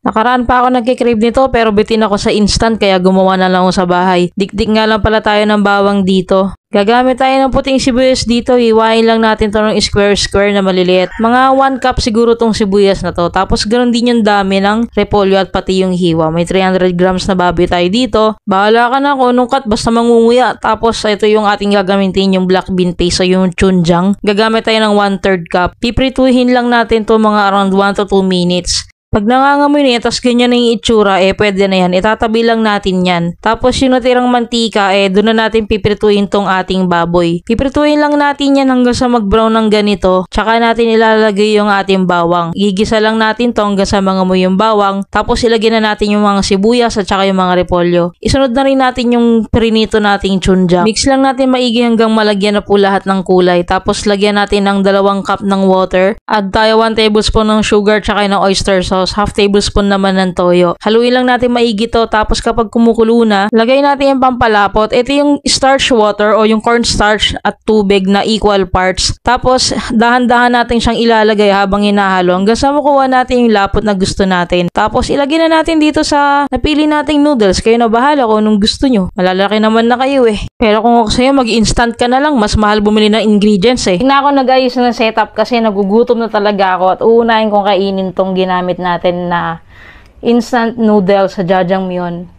Nakaraan pa ako nagkikrave nito pero bitin ako sa instant kaya gumawa na lang ako sa bahay. Dikdik nga lang pala tayo ng bawang dito. Gagamit tayo ng puting sibuyas dito. Hiwain lang natin to ng square na maliliit. Mga 1 cup siguro tong sibuyas na to. Tapos ganoon din yung dami ng repolyo at pati yung hiwa. May 300 grams na baboy tayo dito. Bahala ka na kung anong cut basta mangunguya. Tapos ito yung ating gagamitin yung black bean paste o yung chunjang. Gagamit tayo ng 1/3 cup. Piprituhin lang natin to mga around 1 to 2 minutes. Pag nangangamoy na yan, tapos ganyan na yung itsura, pwede na yan. Itatabi lang natin yan. Tapos yung natirang mantika, doon na natin pipirituin tong ating baboy. Pipirituin lang natin yan hanggang sa mag-brown ng ganito. Tsaka natin ilalagay yung ating bawang. Gigisa lang natin to hanggang sa mangamoy yung bawang. Tapos ilagyan na natin yung mga sibuyas at tsaka yung mga repolyo. Isunod na rin natin yung prinito nating chunjang. Mix lang natin maigi hanggang malagyan na po lahat ng kulay. Tapos lagyan natin ng 2 cup ng water. Add tayo 1 tablespoon ng sugar tsaka ng oyster sauce. 1/2 tablespoon naman ng toyo. Haluin lang natin maigi to. Tapos kapag kumukulo na, lagay natin yung pampalapot. Ito yung starch water o yung cornstarch at tubig na equal parts. Tapos dahan-dahan natin siyang ilalagay habang hinahalo hanggang sa makuha natin yung lapot na gusto natin. Tapos ilagay na natin dito sa napili nating noodles. Kayo na bahala kung anong gusto nyo. Malalaki naman na kayo Pero kung ako sa'yo, mag-instant ka na lang. Mas mahal bumili ng ingredients Tingnan ako nag-ayos ng setup kasi nagugutom na talaga ako at uunahin kong kainin tong ginamit natin na instant noodles sa Jajangmyeon.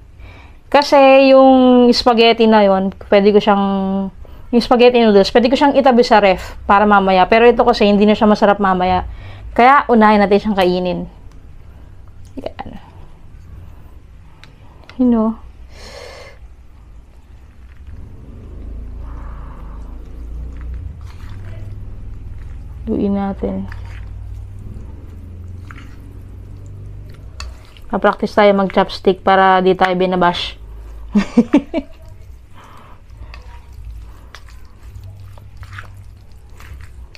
Kasi yung spaghetti na yon, yung spaghetti noodles, pwede ko siyang itabi sa ref para mamaya. Pero ito kasi hindi na siya masarap mamaya. Kaya unahin natin siyang kainin. Yan. You know. Luin natin. Pa-practice tayo mag-chopstick para di tayo binabash.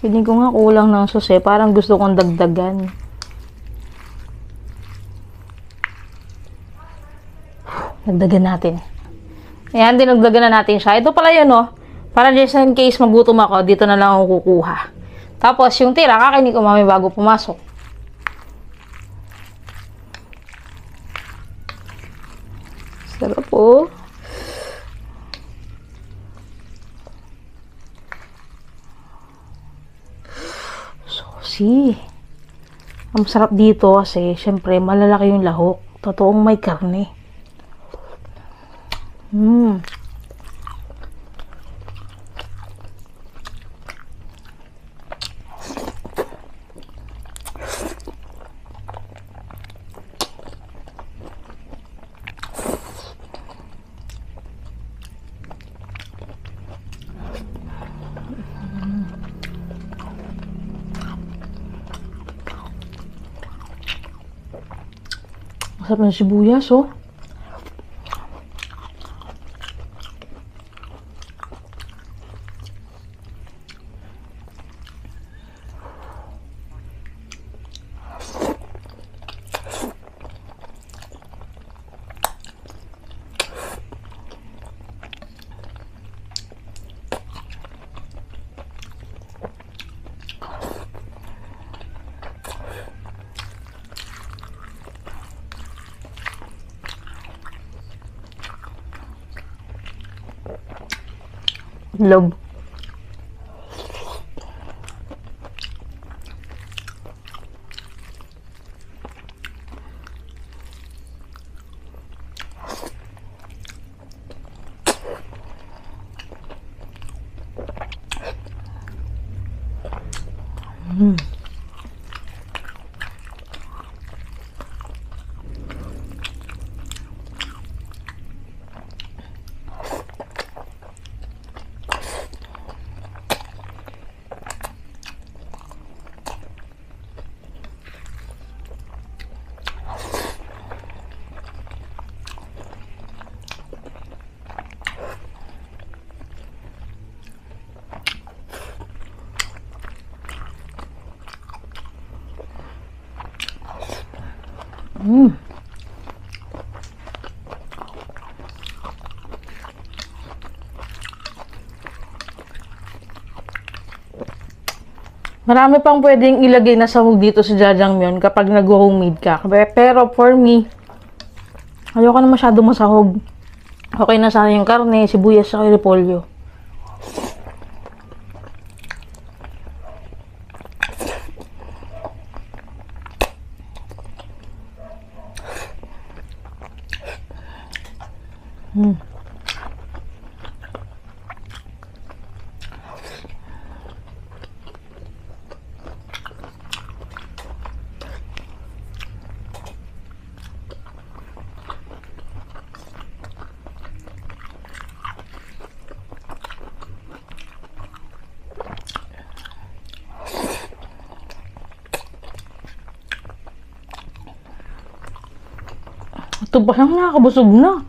Hindi ko nga kulang ng sauce Parang gusto kong dagdagan. Dagdagan natin. Ayan, dinagdagan na natin siya. Ito pala yun Para just in case magutom ako, dito na lang ako kukuha. Tapos yung tira, kakainin ko mamaya bago pumasok. Sarap Saucy. Ang sarap dito kasi syempre malalaki yung lahok. Totoong may karne. Masarap ng sibuyas Love. Marami pang pwedeng ilagay na sahog dito sa jajangmyeon kapag nag-homemade ka. Pero for me, ayoko na masyado masahog. Okay na sana yung karne, sibuyas, at repolyo. Ito ba lang, nakakabusog na.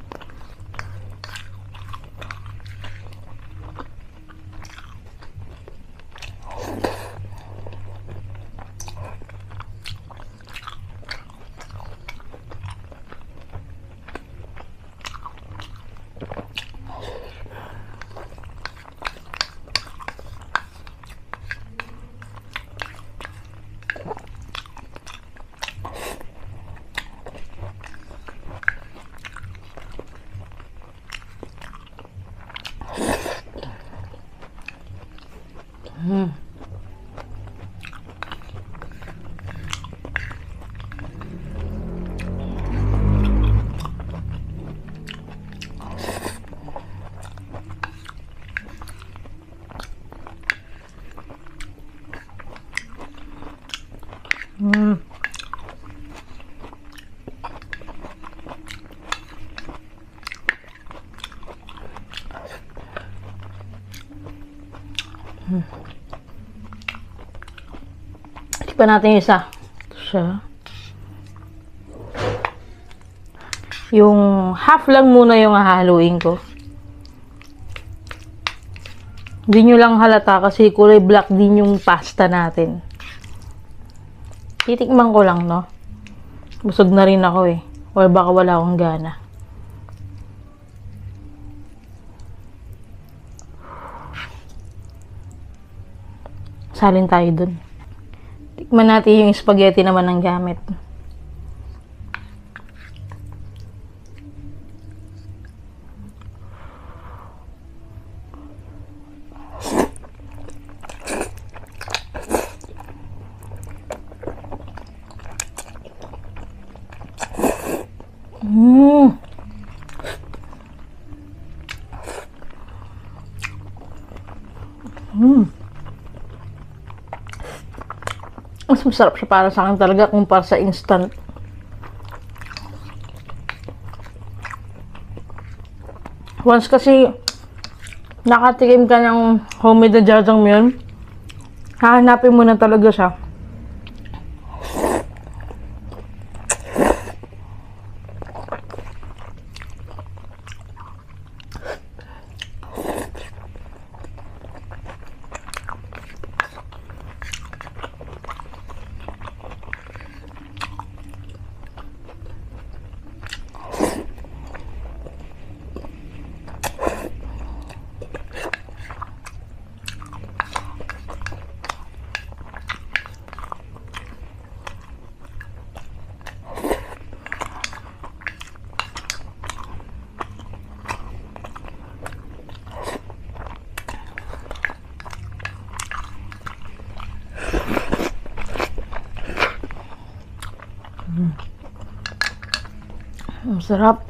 Tikpan natin yung isa. Ito siya. Yung half lang muna yung hahaluin ko. Hindi nyo lang halata kasi kulay black din yung pasta natin. Titikman ko lang, no? Busog na rin ako eh. Or baka wala akong gana. Salin tayo dun. Tikman natin yung spaghetti naman ng gamit. Mas masarap siya para sa akin talaga kumpara sa instant. Once kasi nakatikim ka ng homemade na jajangmyeon, hahanapin mo na talaga siya. Masarap.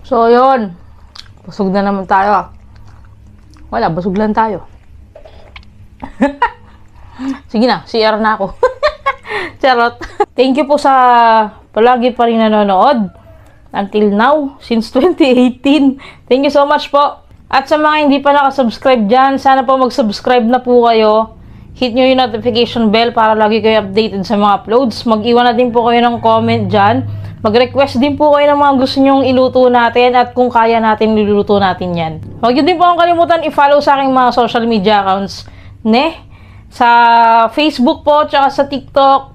So, yun. Busog na naman tayo. Wala, busog lang tayo. Sige na, CR na ako. Charot. Thank you po sa palagi pa rin nanonood. Until now, since 2018. Thank you so much po. At sa mga hindi pa nakasubscribe dyan, sana po mag-subscribe na po kayo. Hit nyo yung notification bell para lagi kayo updated sa mga uploads. Mag-iwan na din po kayo ng comment dyan. Mag-request din po kayo ng mga gusto nyong iluto natin at kung kaya natin, niluluto natin yan. Huwag nyo din po akong kalimutan i-follow sa aking mga social media accounts. Sa Facebook po, tsaka sa TikTok.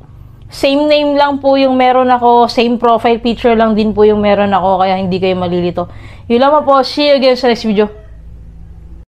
Same name lang po yung meron ako. Same profile picture lang din po yung meron ako. Kaya hindi kayo malilito. Yun lamang po. See you again sa next video.